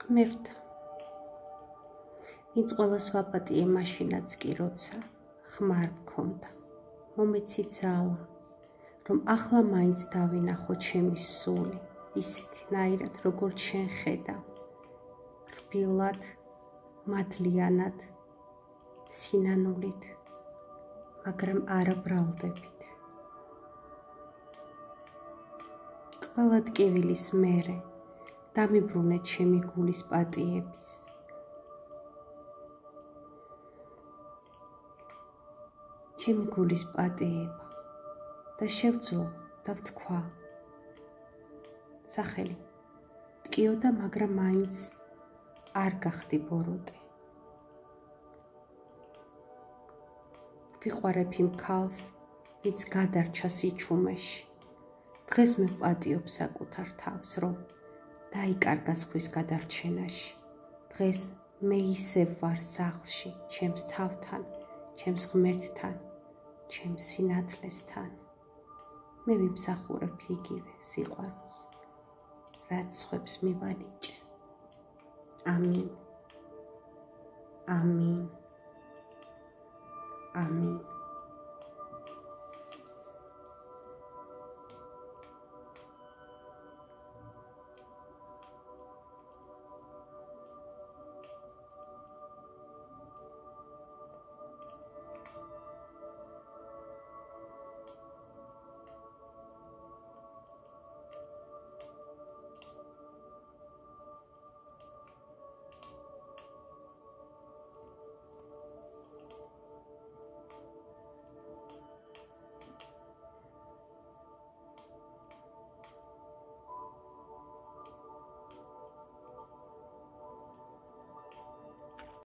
ღმერთო, ვინც ყველას ვაპატიე მაშინაც კი, როცა ხმარ მქონდა, მომეცი ძალა, რომ ახლა მაინც დავინახო ჩემი სული, ისეთი ნაირად, როგორც შენ ხედავ, რბილად, მადლიანად, სინანულით, მაგრამ არა ბრალდებით. ყველა ტკივილის მერე დამიბრუნე ჩემი გულის პატიების. ჩემი გულის პატიება და შევძლო და ვთქვა. სახელი ტკიოდა, მაგრამ მაინც არ გახდი ბოროტი. ვიხوارებ იმ ქალს, ვინც გადარჩა სიჩუმეში. დღეს მე ვპატიობ საკუთარ თავს, რომ დაიკარგა სხვის გადარჩენაში. დღეს მე ისევ ვარ სახლში, ჩემს თავთან, ჩემს ღმერთთან, ჩემს სინათლესთან. მე ვიმსახურებ იგივე სიყვარულს, რაც სხვებს მივანიჭე. ამინ. ამინ. ამინ.